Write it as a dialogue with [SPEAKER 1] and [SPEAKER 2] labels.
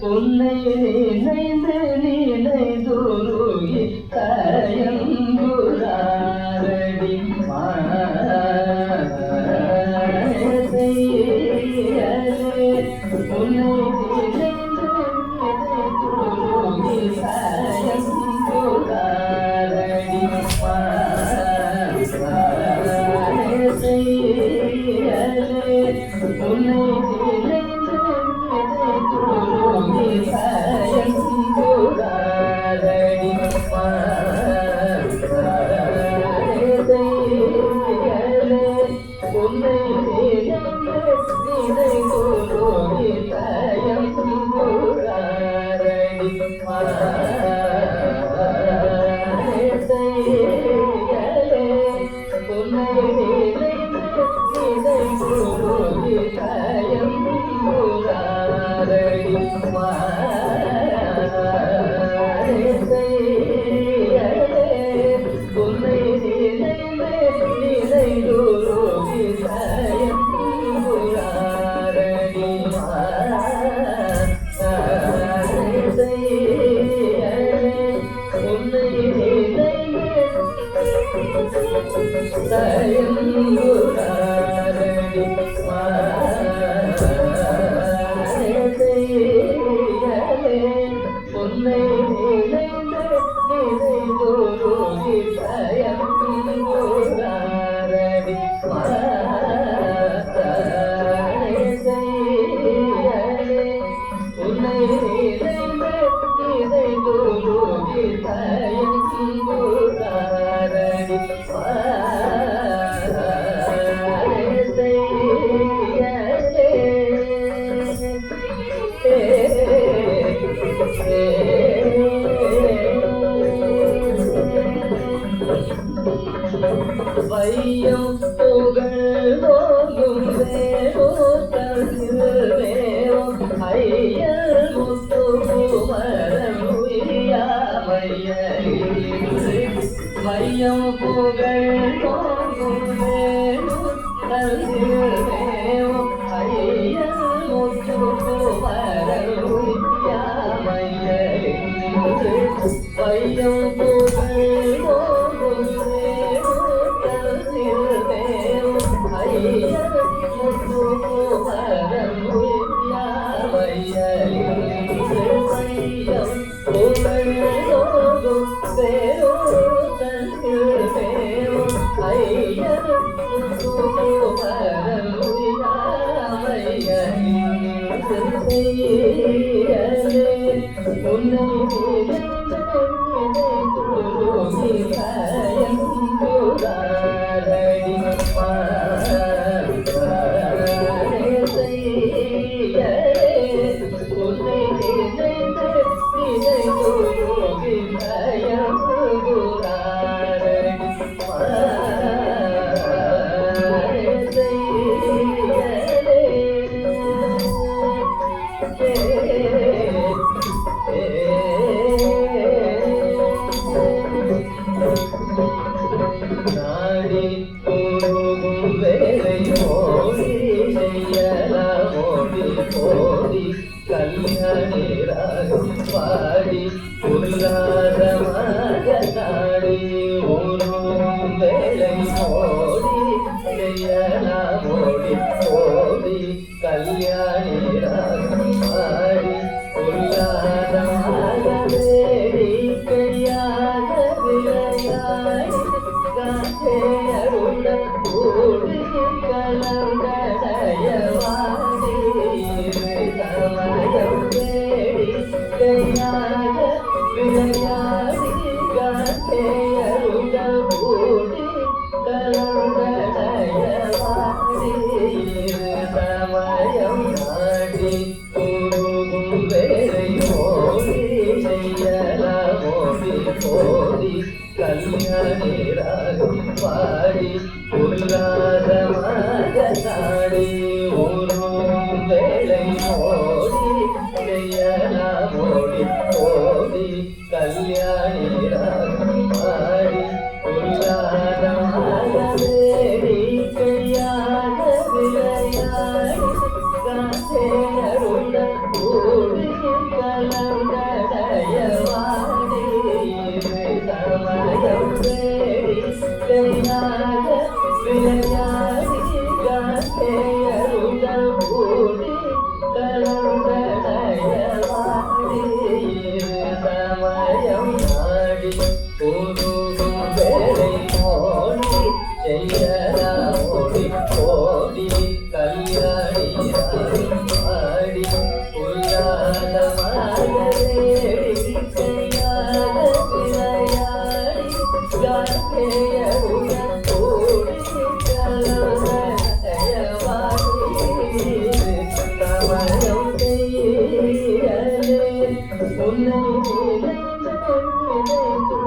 [SPEAKER 1] உன்னை நினைந்து நினைதுருகி கயங்குறாரடி உன்னை நினைந்து நினைதுருகி கயங்குறாரடி உன்னை வையம் புகழ் நோயும் வேணும் ஐயர் முத்து குமரன் வையம் புகழ் நோயும் வேணும் ஐயர் முத்து குமரன் வையம் புகழ் பாடி உல்லாசமாக நாடி ஊரும் வேலை ஓடி ஓடி ஓடி கல்யாணி பாடி உல்லாசமாக வேடிக்கையாக விளையாடி காசேருடன் கூடி கலங்கடையவாடி விளையாடி காசேருடன் கூடி கலங்கடையவாடி சமயம் நாடி கூறும் வேலை ஓடி செய்யலோடி ஓடி கல்யாணி பாடி உல்லாசமாக நாடி ஊரும் வேலை ஓடி செய்யலோடி ஓடி கல்யாணி பாடி உல்லாசமாக வேடிக்கையாக விளையாடி காசே ஜெயராமோடி கோடி கல்யாணி ஆடி புல்லாத மாதேடி கையாத விளையாடி காக்கேயுடன் கூடி கலவரையவாடி தவறம் செய்யலே உன்னை நினைத்து நினைத்து